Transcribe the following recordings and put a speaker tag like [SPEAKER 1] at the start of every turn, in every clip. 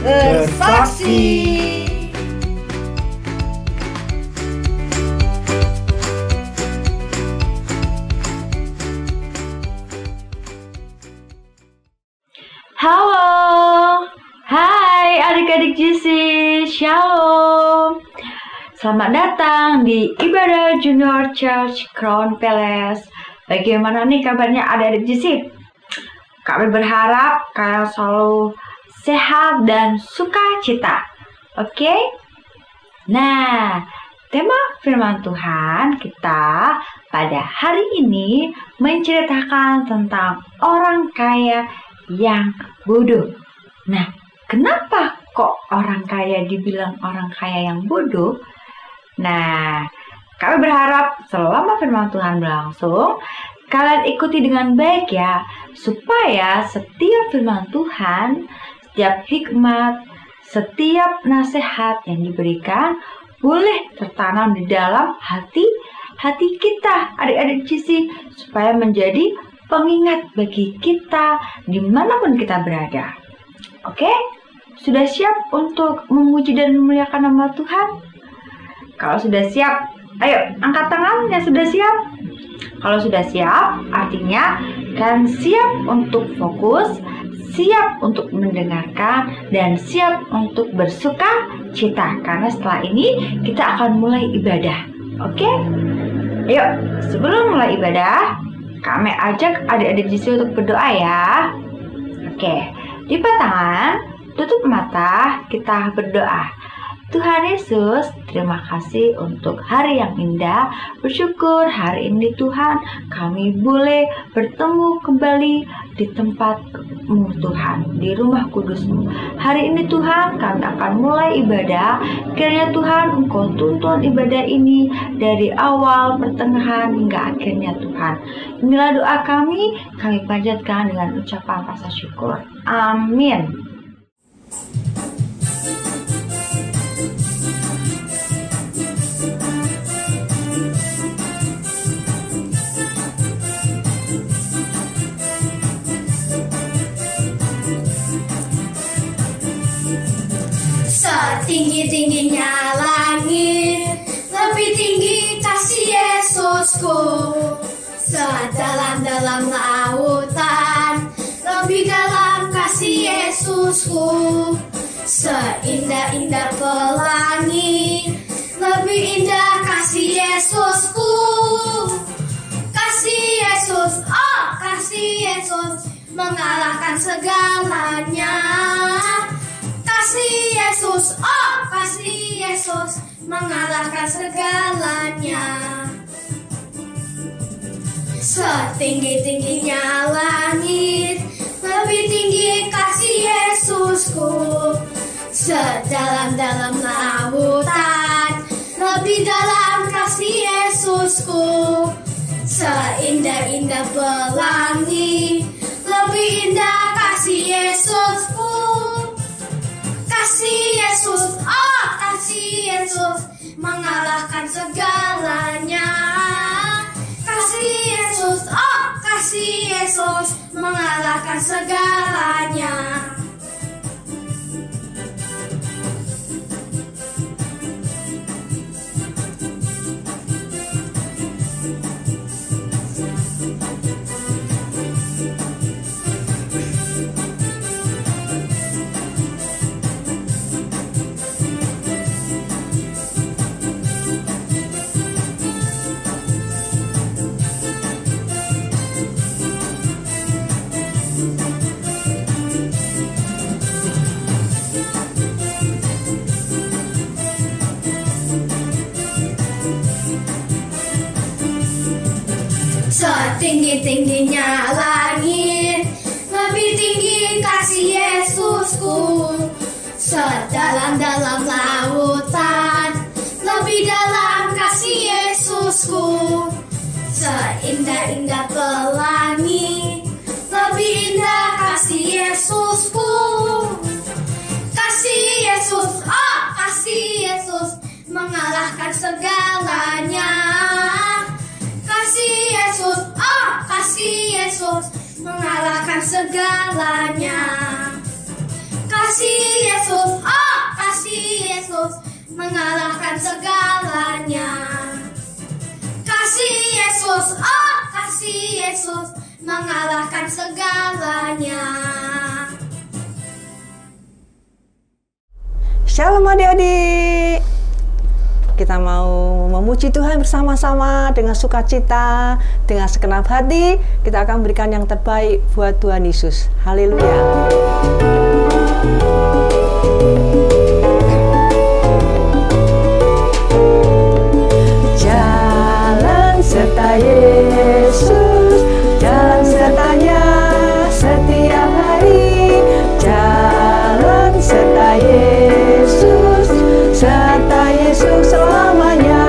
[SPEAKER 1] bersaksi.
[SPEAKER 2] Halo, hai adik-adik GC, Shalom. Selamat datang di Ibadah Junior Church Crown Palace. Bagaimana nih kabarnya adik-adik GC? Kami berharap kalian selalu sehat dan sukacita. Oke? Nah, tema firman Tuhan kita pada hari ini menceritakan tentang orang kaya yang bodoh. Nah, kenapa kok orang kaya dibilang orang kaya yang bodoh? Nah, kami berharap selama firman Tuhan berlangsung, kalian ikuti dengan baik ya, supaya setiap firman Tuhan, setiap hikmat, setiap nasihat yang diberikan boleh tertanam di dalam hati kita, adik-adik GC, supaya menjadi pengingat bagi kita dimanapun kita berada. Oke? Sudah siap untuk memuji dan memuliakan nama Tuhan? Kalau sudah siap, ayo angkat tangan yang sudah siap. Kalau sudah siap, artinya kalian siap untuk fokus, siap untuk mendengarkan, dan siap untuk bersuka cita. Karena setelah ini kita akan mulai ibadah. Oke? Ayo, sebelum mulai ibadah, kami ajak adik-adik GC untuk berdoa ya. Oke, lipat tangan, tutup mata, kita berdoa. Tuhan Yesus, terima kasih untuk hari yang indah. Bersyukur hari ini Tuhan, kami boleh bertemu kembali di tempat-Mu Tuhan, di rumah kudus-Mu. Hari ini Tuhan, kami akan mulai ibadah. Kiranya Tuhan, Engkau tuntun ibadah ini dari awal, pertengahan, hingga akhirnya Tuhan. Inilah doa kami panjatkan dengan ucapan rasa syukur. Amin.
[SPEAKER 3] Setinggi-tingginya langit, lebih tinggi kasih Yesusku. Sedalam-dalam lautan, lebih dalam kasih Yesusku. Seindah-indah pelangi, lebih indah kasih Yesusku. Kasih Yesus, oh kasih Yesus, mengalahkan segalanya. Kasih Yesus, oh kasih Yesus, mengalahkan segalanya. Setinggi-tingginya langit, lebih tinggi kasih Yesusku. Sedalam-dalam lautan, lebih dalam kasih Yesusku. Seindah-indah pelangi, lebih indah kasih Yesusku. Kasih Yesus, oh kasih Yesus, mengalahkan segalanya. Kasih Yesus, oh kasih Yesus, mengalahkan segalanya. Setinggi-tingginya langit, lebih tinggi kasih Yesusku. Sedalam-dalam lautan, lebih dalam kasih Yesusku. Seindah-indah pelangi, lebih indah kasih Yesusku. Kasih Yesus, oh kasih Yesus, mengalahkan segalanya. Kasih Yesus, oh kasih Yesus, mengalahkan segalanya. kasih Yesus, oh kasih Yesus mengalahkan segalanya. Kasih Yesus, oh kasih Yesus mengalahkan segalanya.
[SPEAKER 1] Shalom adik-adik. Kita mau memuji Tuhan bersama-sama dengan sukacita, dengan segenap hati. Kita akan berikan yang terbaik buat Tuhan Yesus. Haleluya. Jalan serta Yesus, jalan sertanya setiap hari. Jalan serta Yesus, serta Yesus selamanya.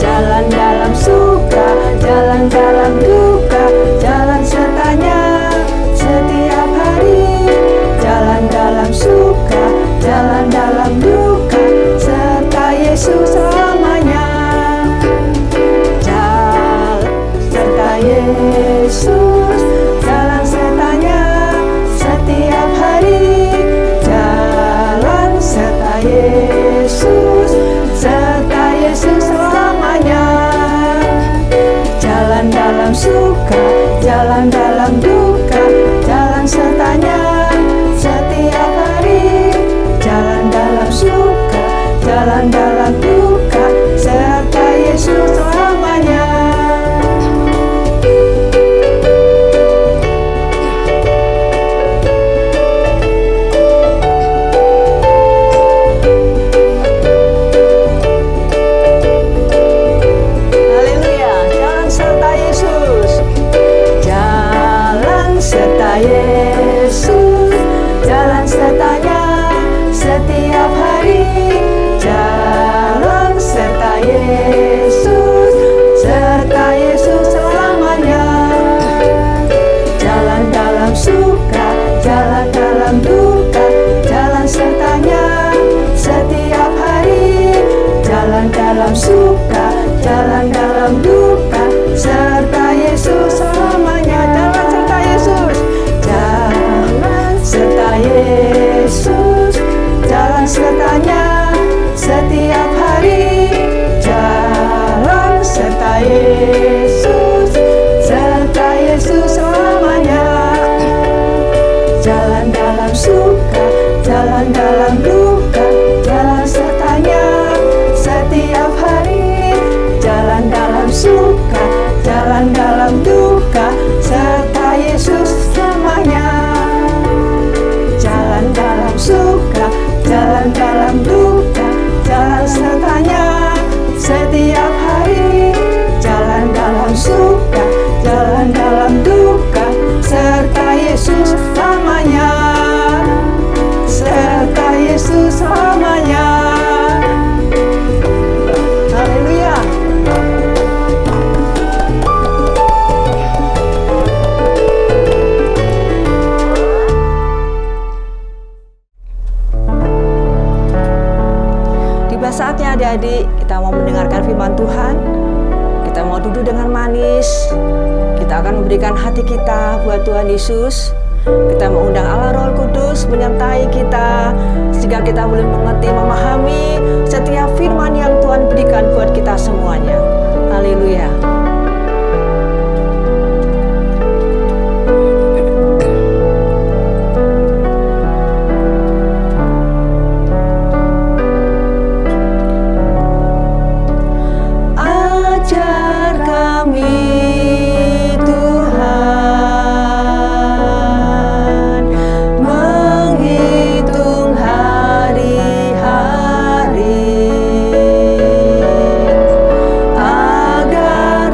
[SPEAKER 1] Jalan dalam suka, jalan dalam duka, jalan sertanya setiap hari. Jalan dalam suka, jalan dalam duka, serta Yesus selamanya. Jalan serta Yesus, jalan sertanya setiap hari. Jalan serta Yesus, serta Yesus selamanya. Jalan dalam suka, jalan dalam duka, jalan sertanya setiap hari. Jalan dalam suka, jalan dalam duka, serta Yesus selamanya. Haleluya, jalan serta Yesus. Jalan serta Yesus, jalan sertanya setiap hari. Jalan serta Yesus, serta Yesus selamanya. Jalan dalam suka, jalan dalam duka, jalan sertanya setiap hari. Jalan dalam suka, jalan dalam duka, serta Yesus selamanya. Jalan serta Yesus, jalan serta Yesus, jalan sertanya setiap hari. Jalan serta Yesus, serta Yesus selamanya. Jalan dalam suka, jalan dalam duka, jalan sertanya setiap hari. Jalan dalam suka, jalan dalam duka, serta Yesus selamanya. Jalan dalam suka, jalan dalam duka, jalan sertanya setiap hari. Jalan dalam suka, jalan dalam duka, serta Yesus selamanya. Serta Yesus selamanya. Haleluya. Tiba saatnya adik-adik kita mau mendengarkan firman Tuhan. Kita mau duduk dengan manis. Kita akan memberikan hati kita buat Tuhan Yesus. Kita mengundang Allah Roh Kudus menyertai kita sehingga kita boleh mengerti, memahami setiap firman yang Tuhan berikan buat kita semuanya. Haleluya. Ajar kami Tuhan menghitung hari-hari agar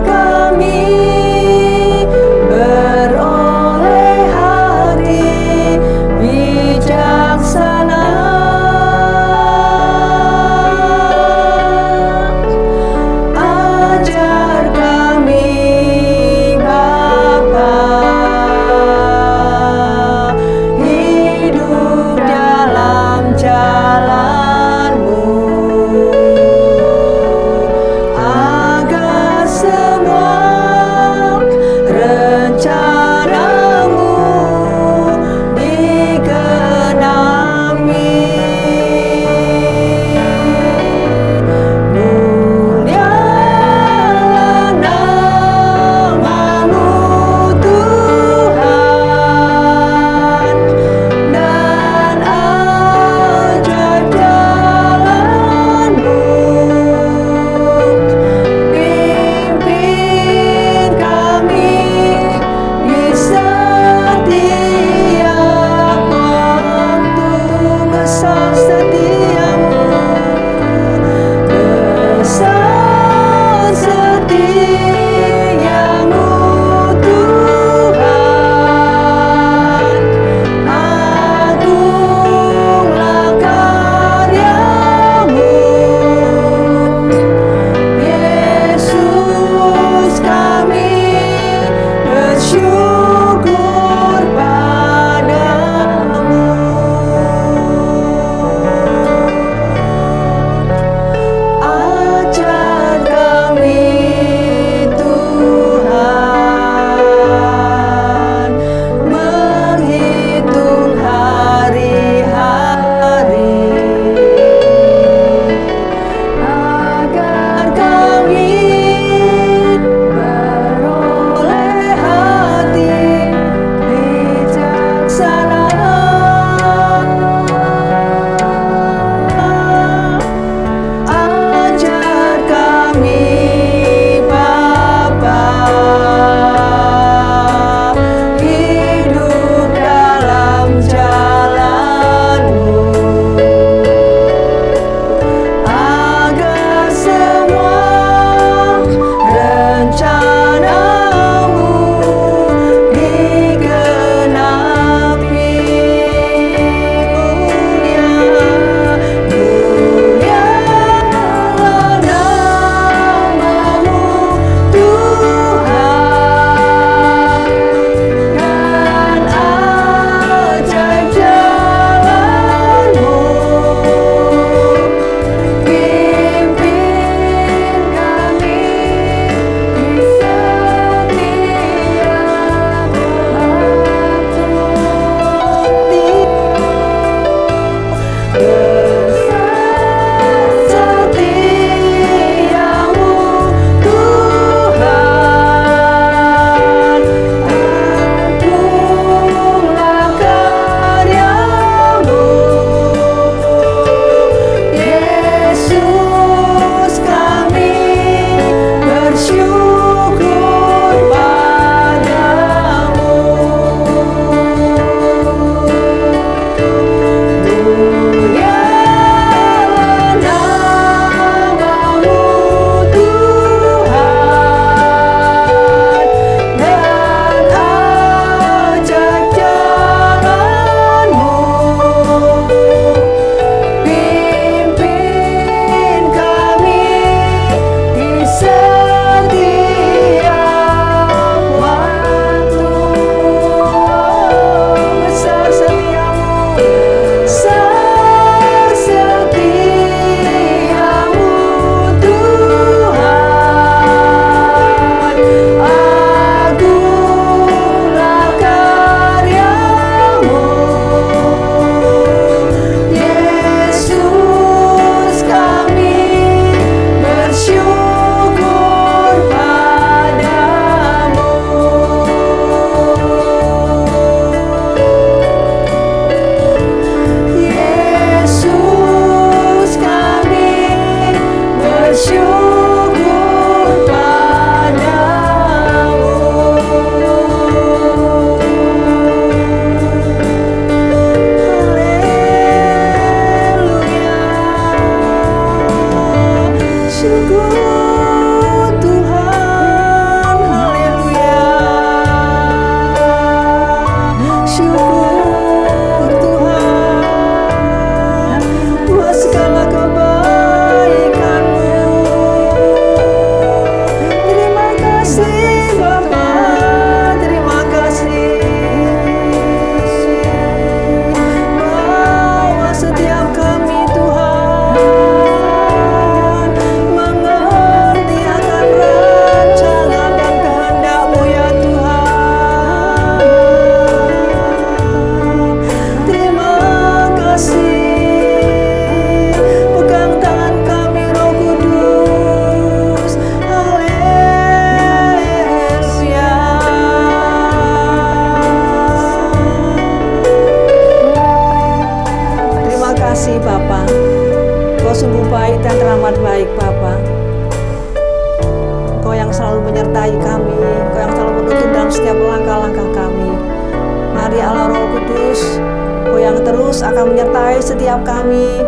[SPEAKER 1] akan menyertai setiap kami,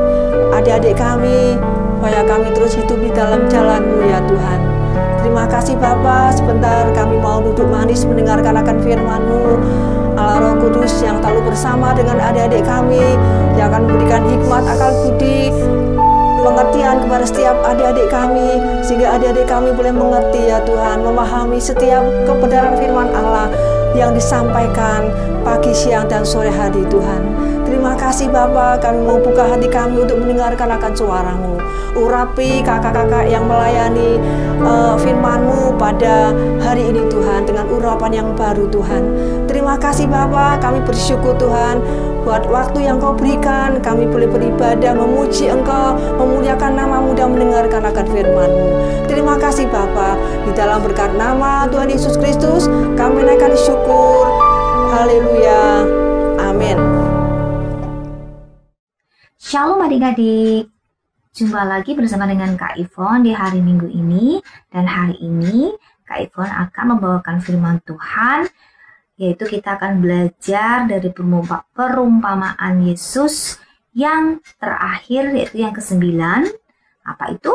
[SPEAKER 1] adik-adik kami, supaya kami terus hidup di dalam jalan-Mu ya Tuhan. Terima kasih Bapa, sebentar kami mau duduk manis mendengarkan akan firman-Mu. Allah Roh Kudus yang selalu bersama dengan adik-adik kami, yang akan memberikan hikmat, akal budi, pengertian kepada setiap adik-adik kami, sehingga adik-adik kami boleh mengerti ya Tuhan, memahami setiap kebenaran firman Allah yang disampaikan pagi, siang, dan sore hari Tuhan. Terima kasih Bapa, kami mau buka hati kami untuk mendengarkan akan suara-Mu. Urapi kakak-kakak yang melayani firman-Mu pada hari ini Tuhan, dengan urapan yang baru Tuhan. Terima kasih Bapa, kami bersyukur Tuhan buat waktu yang Kau berikan, kami boleh beribadah, memuji Engkau, memuliakan nama-Mu dan mendengarkan akan firman-Mu. Terima kasih Bapa, di dalam berkat nama Tuhan Yesus Kristus kami naikkan syukur. Haleluya, amin.
[SPEAKER 4] Shalom adik-adik, jumpa lagi bersama dengan Kak Ivon di hari Minggu ini. Dan hari ini Kak Ivon akan membawakan firman Tuhan, yaitu kita akan belajar dari perumpamaan Yesus yang terakhir, yaitu yang ke-9. Apa itu?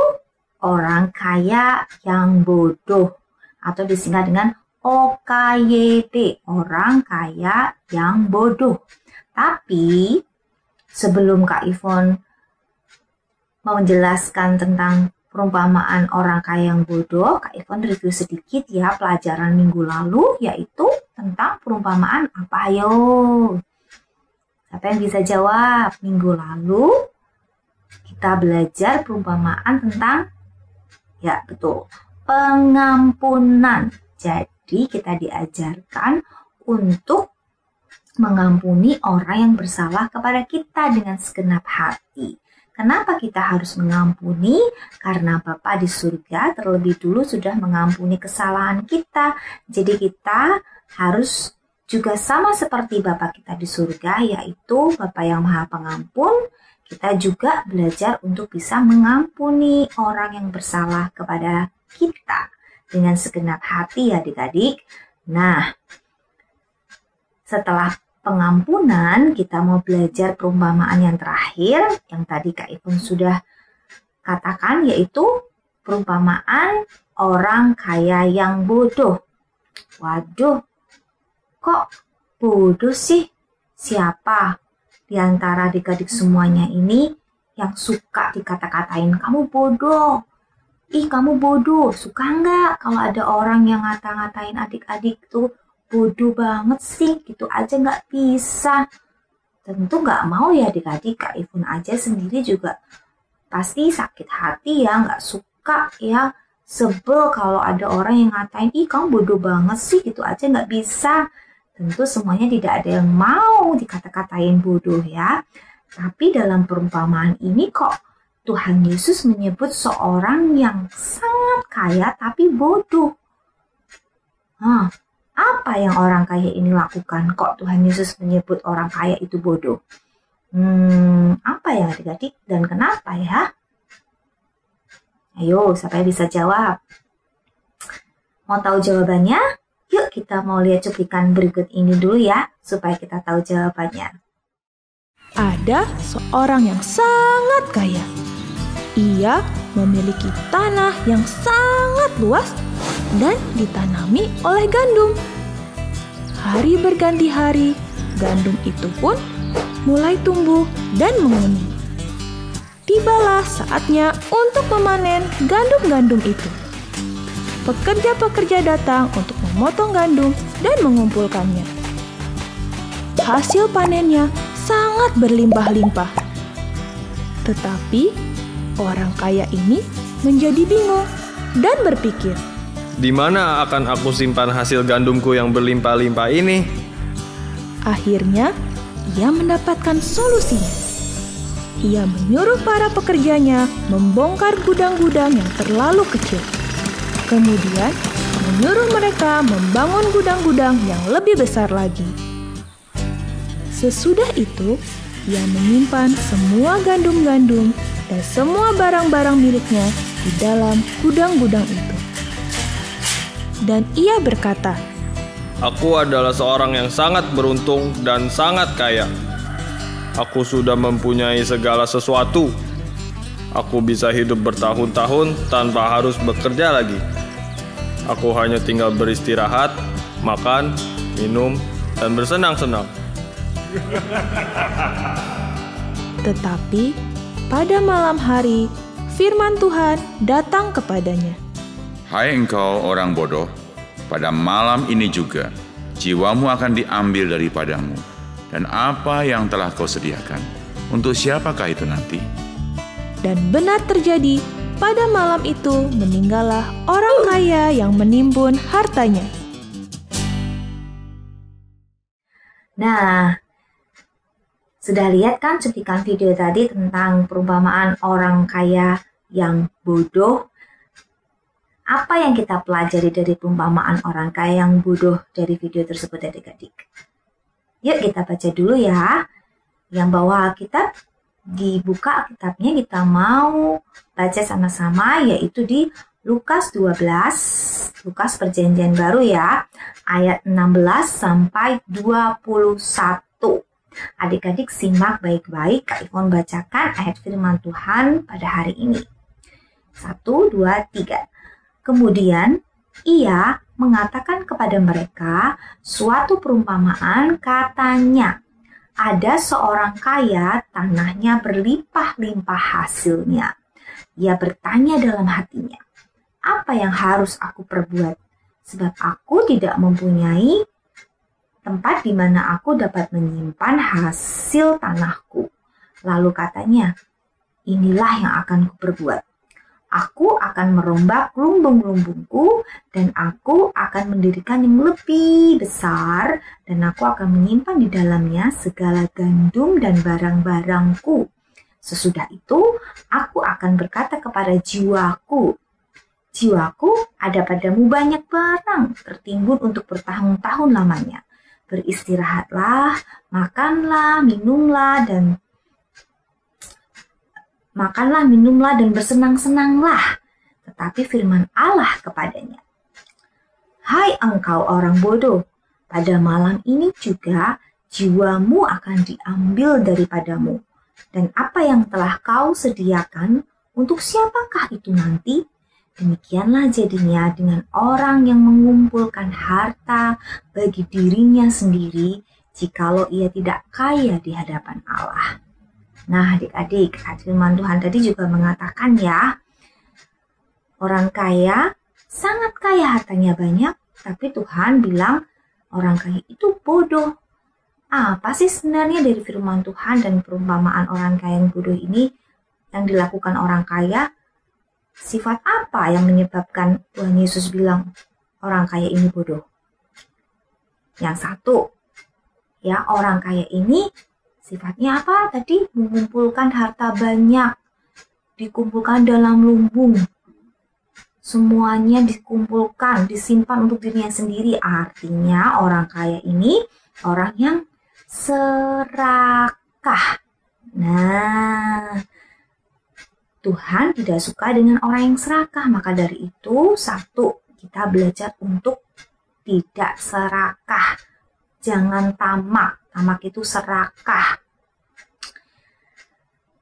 [SPEAKER 4] Orang kaya yang bodoh, atau disingkat dengan OKYB, orang kaya yang bodoh. Tapi sebelum Kak Ivon mau menjelaskan tentang perumpamaan orang kaya yang bodoh, Kak Ivon review sedikit ya pelajaran minggu lalu, yaitu tentang perumpamaan apa? Ayo, siapa yang bisa jawab? Minggu lalu kita belajar perumpamaan tentang, ya betul, pengampunan. Jadi kita diajarkan untuk mengampuni orang yang bersalah kepada kita dengan segenap hati. Kenapa kita harus mengampuni? Karena Bapa di surga terlebih dulu sudah mengampuni kesalahan kita. Jadi kita harus juga sama seperti Bapa kita di surga, yaitu Bapa yang Maha Pengampun. Kita juga belajar untuk bisa mengampuni orang yang bersalah kepada kita dengan segenap hati ya adik-adik. Nah, setelah pengampunan, kita mau belajar perumpamaan yang terakhir, yang tadi Kak Ivon sudah katakan, yaitu perumpamaan orang kaya yang bodoh. Waduh, kok bodoh sih? Siapa di antara adik-adik semuanya ini yang suka dikata-katain, kamu bodoh? Ih, kamu bodoh. Suka nggak kalau ada orang yang ngata-ngatain adik-adik tuh, bodoh banget sih, gitu aja nggak bisa? Tentu nggak mau ya adik-adik. Kak Ivon aja sendiri juga pasti sakit hati ya, nggak suka ya, sebel kalau ada orang yang ngatain, ih kamu bodoh banget sih, gitu aja nggak bisa. Tentu semuanya tidak ada yang mau dikata-katain bodoh ya. Tapi dalam perumpamaan ini kok Tuhan Yesus menyebut seorang yang sangat kaya tapi bodoh. Apa yang orang kaya ini lakukan? Kok Tuhan Yesus menyebut orang kaya itu bodoh? Apa ya adik-adik dan kenapa ya? Ayo, siapa yang bisa jawab? Mau tahu jawabannya? Yuk kita mau lihat cuplikan berikut ini dulu ya, supaya kita tahu jawabannya.
[SPEAKER 5] Ada seorang yang sangat kaya. Ia memiliki tanah yang sangat luas dan ditanami oleh gandum. Hari berganti hari, gandum itu pun mulai tumbuh dan menguning. Tibalah saatnya untuk memanen gandum-gandum itu. Pekerja-pekerja datang untuk memotong gandum dan mengumpulkannya. Hasil panennya sangat berlimpah-limpah. Tetapi orang kaya ini menjadi bingung dan berpikir,
[SPEAKER 6] di mana akan aku simpan hasil gandumku yang berlimpah-limpah ini?
[SPEAKER 5] Akhirnya, ia mendapatkan solusinya. Ia menyuruh para pekerjanya membongkar gudang-gudang yang terlalu kecil. Kemudian, menyuruh mereka membangun gudang-gudang yang lebih besar lagi. Sesudah itu, ia menyimpan semua gandum-gandum dan semua barang-barang miliknya di dalam gudang-gudang itu. Dan ia berkata,
[SPEAKER 6] aku adalah seorang yang sangat beruntung dan sangat kaya. Aku sudah mempunyai segala sesuatu. Aku bisa hidup bertahun-tahun tanpa harus bekerja lagi. Aku hanya tinggal beristirahat, makan, minum, dan bersenang-senang.
[SPEAKER 5] Tetapi pada malam hari, firman Tuhan datang kepadanya.
[SPEAKER 7] Hai engkau orang bodoh, pada malam ini juga jiwamu akan diambil daripadamu. Dan apa yang telah kau sediakan, untuk siapakah itu nanti?
[SPEAKER 5] Dan benar terjadi, pada malam itu meninggallah orang kaya yang menimbun hartanya.
[SPEAKER 4] Nah, sudah lihat kan cuplikan video tadi tentang perumpamaan orang kaya yang bodoh? Apa yang kita pelajari dari perumpamaan orang kaya yang bodoh dari video tersebut adik-adik? Yuk kita baca dulu ya. Yang bawa Alkitab, dibuka Alkitabnya, kita mau baca sama-sama, yaitu di Lukas 12, Lukas Perjanjian Baru ya, ayat 16 sampai 21. Adik-adik simak baik-baik, Kak Ivon bacakan ayat firman Tuhan pada hari ini. 1, 2, 3. Kemudian ia mengatakan kepada mereka suatu perumpamaan, katanya, ada seorang kaya, tanahnya berlimpah-limpah hasilnya. Ia bertanya dalam hatinya, apa yang harus aku perbuat? Sebab aku tidak mempunyai tempat di mana aku dapat menyimpan hasil tanahku. Lalu katanya, inilah yang akan kuperbuat. Aku akan merombak lumbung-lumbungku dan aku akan mendirikan yang lebih besar dan aku akan menyimpan di dalamnya segala gandum dan barang-barangku. Sesudah itu, aku akan berkata kepada jiwaku, jiwaku, ada padamu banyak barang tertimbun untuk bertahun-tahun lamanya. Beristirahatlah, makanlah, minumlah dan bersenang-senanglah. Tetapi firman Allah kepadanya, hai engkau orang bodoh, pada malam ini juga jiwamu akan diambil daripadamu. Dan apa yang telah kau sediakan, untuk siapakah itu nanti? Demikianlah jadinya dengan orang yang mengumpulkan harta bagi dirinya sendiri, jikalau ia tidak kaya di hadapan Allah. Nah adik-adik, firman Tuhan tadi juga mengatakan ya, orang kaya, sangat kaya, hartanya banyak, tapi Tuhan bilang orang kaya itu bodoh. Apa sih sebenarnya dari firman Tuhan dan perumpamaan orang kaya yang bodoh ini yang dilakukan orang kaya? Sifat apa yang menyebabkan Tuhan Yesus bilang orang kaya ini bodoh? Yang satu, ya orang kaya ini sifatnya apa tadi? Mengumpulkan harta banyak, dikumpulkan dalam lumbung. Semuanya dikumpulkan, disimpan untuk dirinya sendiri. Artinya orang kaya ini orang yang serakah. Nah, Tuhan tidak suka dengan orang yang serakah. Maka dari itu, satu, kita belajar untuk tidak serakah. Jangan tamak. Tamak itu serakah.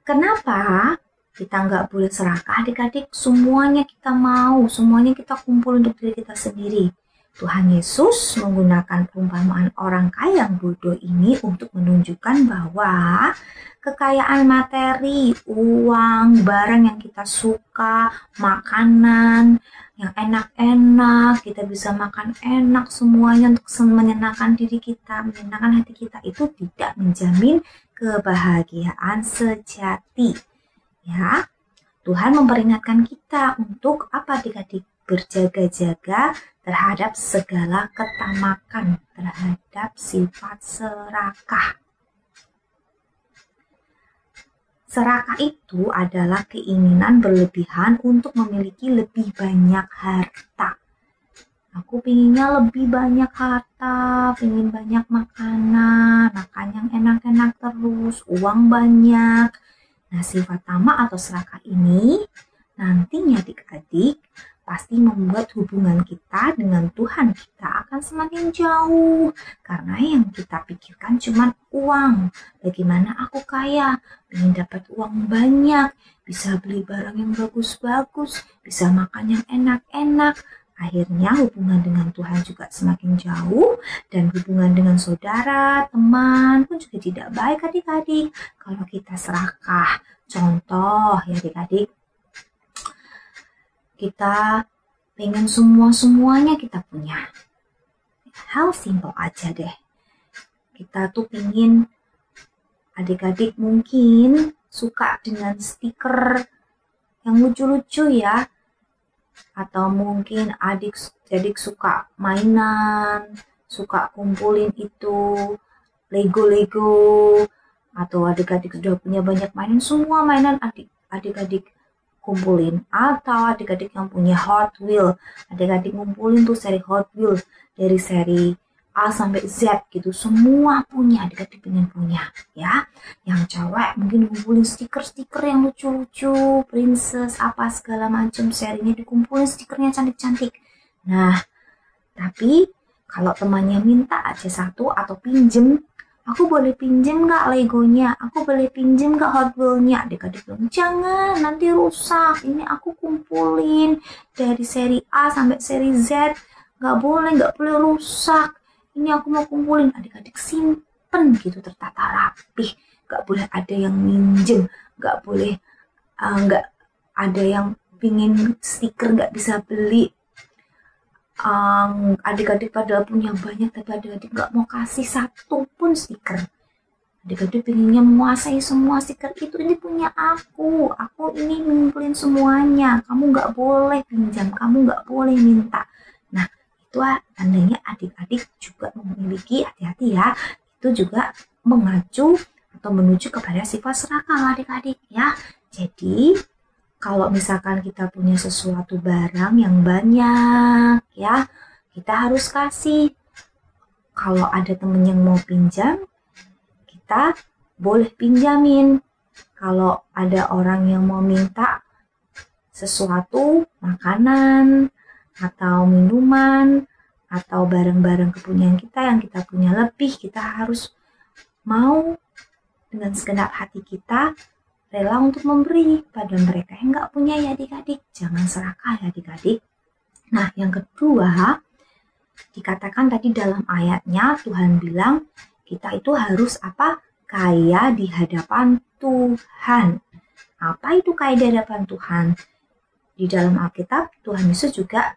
[SPEAKER 4] Kenapa kita nggak boleh serakah adik-adik? Semuanya kita mau, semuanya kita kumpul untuk diri kita sendiri. Tuhan Yesus menggunakan perumpamaan orang kaya yang bodoh ini untuk menunjukkan bahwa kekayaan materi, uang, barang yang kita suka, makanan yang enak-enak, kita bisa makan enak semuanya untuk menyenangkan diri kita, menyenangkan hati kita, itu tidak menjamin kebahagiaan sejati. Ya, Tuhan memperingatkan kita untuk apa adik-adik? Berjaga-jaga terhadap segala ketamakan, terhadap sifat serakah. Serakah itu adalah keinginan berlebihan untuk memiliki lebih banyak harta. Aku pinginnya lebih banyak harta, pingin banyak makanan, makan yang enak-enak terus, uang banyak. Nah, sifat tamak atau serakah ini nantinya adik-adik pasti membuat hubungan kita dengan Tuhan kita akan semakin jauh. Karena yang kita pikirkan cuma uang. Bagaimana aku kaya? Pengen dapat uang banyak, bisa beli barang yang bagus-bagus, bisa makan yang enak-enak. Akhirnya hubungan dengan Tuhan juga semakin jauh, dan hubungan dengan saudara, teman pun juga tidak baik adik-adik kalau kita serakah. Contoh ya adik-adik, kita pengen semuanya kita punya. Hal simple aja deh. Kita tuh pengen, adik-adik mungkin suka dengan stiker yang lucu-lucu ya. Atau mungkin adik suka mainan, suka kumpulin itu Lego. Atau adik-adik sudah punya banyak mainan, semua mainan adik-adik kumpulin. Atau adik-adik yang punya Hot Wheels, adik-adik ngumpulin tuh seri Hot Wheels dari seri A sampai Z gitu, semua punya, adik-adik pengen punya ya. Yang cewek mungkin ngumpulin stiker-stiker yang lucu-lucu, princess apa segala macam, serinya dikumpulin stikernya cantik-cantik. Nah, tapi kalau temannya minta aja satu atau pinjem, aku boleh pinjem nggak Legonya? Aku boleh pinjem nggak Hot Wheels-nya? Adik-adik bilang, jangan, nanti rusak. Ini aku kumpulin dari seri A sampai seri Z. Nggak boleh rusak. Ini aku mau kumpulin. Adik-adik simpen gitu, tertata rapih. Nggak boleh ada yang minjem. Nggak boleh, nggak ada yang pingin stiker nggak bisa beli. Adik-adik padahal punya banyak, tapi adik-adik nggak mau kasih satu pun stiker. Adik-adik pengennya menguasai semua stiker itu. Ini punya aku ini ngumpulin semuanya. Kamu nggak boleh pinjam, kamu nggak boleh minta. Nah, itu tandanya adik-adik juga memiliki, hati-hati ya, itu juga mengacu atau menuju kepada sifat serakah adik-adik ya. Jadi kalau misalkan kita punya sesuatu barang yang banyak ya, kita harus kasih. Kalau ada temen yang mau pinjam, kita boleh pinjamin. Kalau ada orang yang mau minta sesuatu, makanan atau minuman atau barang-barang kepunyaan kita yang kita punya lebih, kita harus mau dengan segenap hati kita rela untuk memberi pada mereka yang nggak punya ya adik-adik. Jangan serakah ya adik-adik. Nah, yang kedua, dikatakan tadi dalam ayatnya Tuhan bilang kita itu harus apa? Kaya di hadapan Tuhan. Apa itu kaya di hadapan Tuhan? Di dalam Alkitab, Tuhan Yesus juga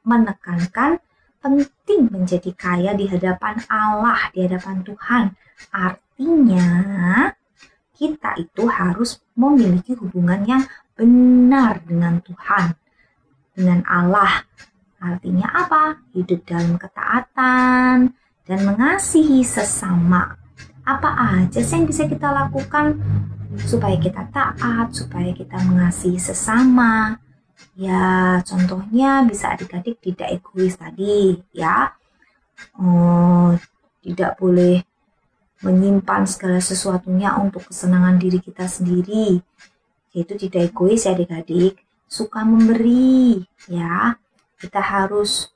[SPEAKER 4] menekankan penting menjadi kaya di hadapan Allah, di hadapan Tuhan. Artinya, kita itu harus memiliki hubungan yang benar dengan Tuhan, dengan Allah. Artinya apa? Hidup dalam ketaatan dan mengasihi sesama. Apa aja sih yang bisa kita lakukan supaya kita taat, supaya kita mengasihi sesama? Ya, contohnya bisa adik-adik tidak egois tadi, ya. Tidak boleh menyimpan segala sesuatunya untuk kesenangan diri kita sendiri. Yaitu tidak egois ya adik-adik, suka memberi, ya. Kita harus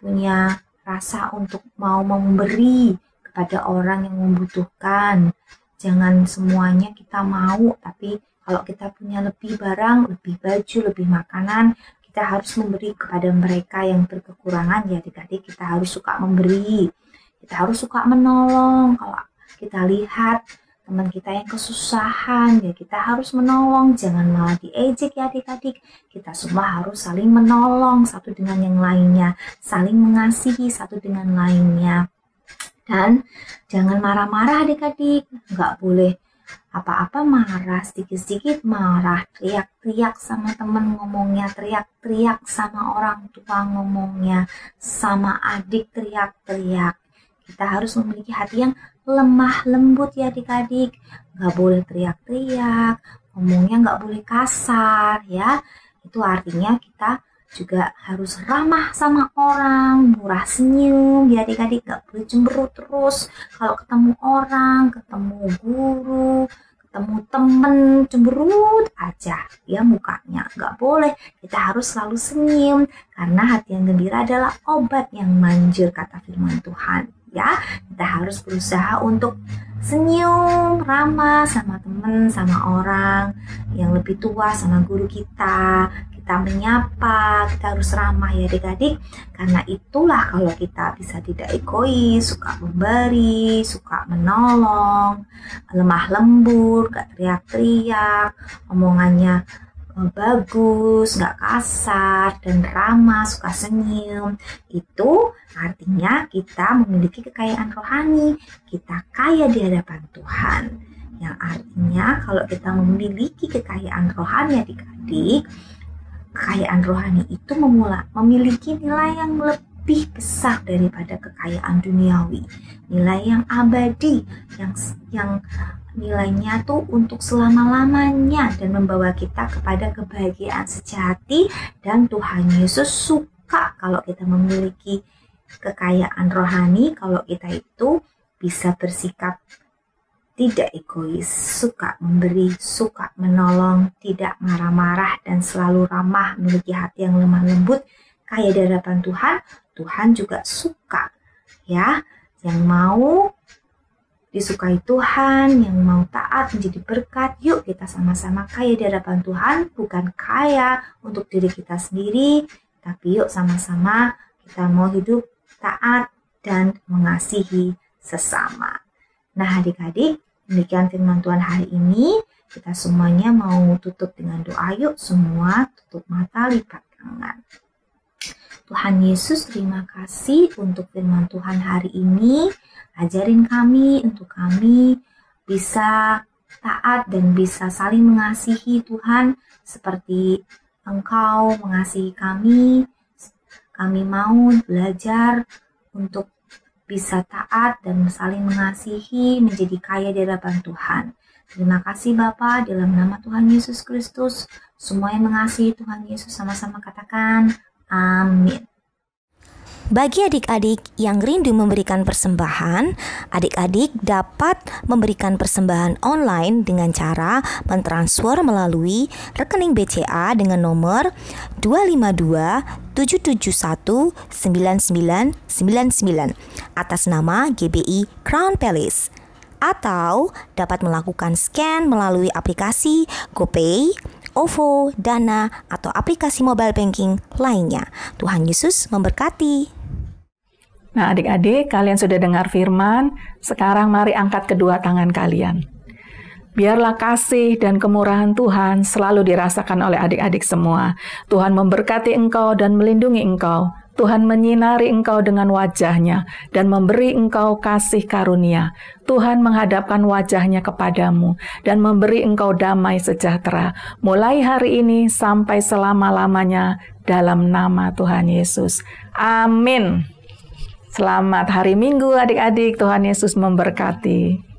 [SPEAKER 4] punya rasa untuk mau memberi kepada orang yang membutuhkan. Jangan semuanya kita mau, tapi kalau kita punya lebih barang, lebih baju, lebih makanan, kita harus memberi kepada mereka yang berkekurangan ya adik-adik. Kita harus suka memberi, kita harus suka menolong. Kalau kita lihat teman kita yang kesusahan, ya kita harus menolong, jangan malah diejek ya adik-adik. Kita semua harus saling menolong satu dengan yang lainnya, saling mengasihi satu dengan lainnya. Dan jangan marah-marah adik-adik, nggak boleh apa-apa marah, sedikit-sedikit marah, teriak-teriak sama teman ngomongnya, teriak-teriak sama orang tua ngomongnya, sama adik teriak-teriak. Kita harus memiliki hati yang lemah lembut ya adik-adik, nggak boleh teriak-teriak, ngomongnya nggak boleh kasar ya. Itu artinya kita juga harus ramah sama orang, murah senyum ya adik-adik, nggak boleh cemberut terus. Kalau ketemu orang, ketemu guru, ketemu temen, cemberut aja ya mukanya, nggak boleh. Kita harus selalu senyum, karena hati yang gembira adalah obat yang manjur, kata firman Tuhan ya. Kita harus berusaha untuk senyum, ramah sama teman, sama orang yang lebih tua, sama guru kita menyapa, kita harus ramah ya adik-adik. Karena itulah kalau kita bisa tidak egois, suka memberi, suka menolong, lemah lembut, gak teriak-teriak, omongannya bagus, gak kasar, dan ramah, suka senyum. Itu artinya kita memiliki kekayaan rohani, kita kaya di hadapan Tuhan. Yang artinya kalau kita memiliki kekayaan rohani adik-adik, kekayaan rohani itu memiliki nilai yang lebih besar daripada kekayaan duniawi, nilai yang abadi, yang nilainya tuh untuk selama-lamanya dan membawa kita kepada kebahagiaan sejati. Dan Tuhan Yesus suka kalau kita memiliki kekayaan rohani, kalau kita itu bisa bersikap tidak egois, suka memberi, suka menolong, tidak marah-marah, dan selalu ramah, memiliki hati yang lemah lembut, kaya di hadapan Tuhan. Tuhan juga suka ya, yang mau disukai Tuhan, yang mau taat menjadi berkat. Yuk kita sama-sama kaya di hadapan Tuhan, bukan kaya untuk diri kita sendiri, tapi yuk sama-sama kita mau hidup taat dan mengasihi sesama. Nah adik-adik, demikian firman Tuhan hari ini. Kita semuanya mau tutup dengan doa. Yuk semua tutup mata, lipat tangan. Tuhan Yesus, terima kasih untuk firman Tuhan hari ini. Ajarin kami untuk kami bisa taat dan bisa saling mengasihi Tuhan seperti Engkau mengasihi kami. Kami mau belajar untuk bisa taat dan saling mengasihi, menjadi kaya di hadapan Tuhan. Terima kasih Bapa, dalam nama Tuhan Yesus Kristus. Semua yang mengasihi Tuhan Yesus sama-sama katakan amin.
[SPEAKER 8] Bagi adik-adik yang rindu memberikan persembahan, adik-adik dapat memberikan persembahan online dengan cara mentransfer melalui rekening BCA dengan nomor 252-771-9999 atas nama GBI Crown Palace, atau dapat melakukan scan melalui aplikasi GoPay, OVO, Dana, atau aplikasi mobile banking lainnya. Tuhan Yesus memberkati.
[SPEAKER 9] Nah adik-adik, kalian sudah dengar firman, sekarang mari angkat kedua tangan kalian. Biarlah kasih dan kemurahan Tuhan selalu dirasakan oleh adik-adik semua. Tuhan memberkati engkau dan melindungi engkau. Tuhan menyinari engkau dengan wajah-Nya dan memberi engkau kasih karunia. Tuhan menghadapkan wajah-Nya kepadamu dan memberi engkau damai sejahtera. Mulai hari ini sampai selama-lamanya dalam nama Tuhan Yesus. Amin. Selamat hari Minggu adik-adik, Tuhan Yesus memberkati.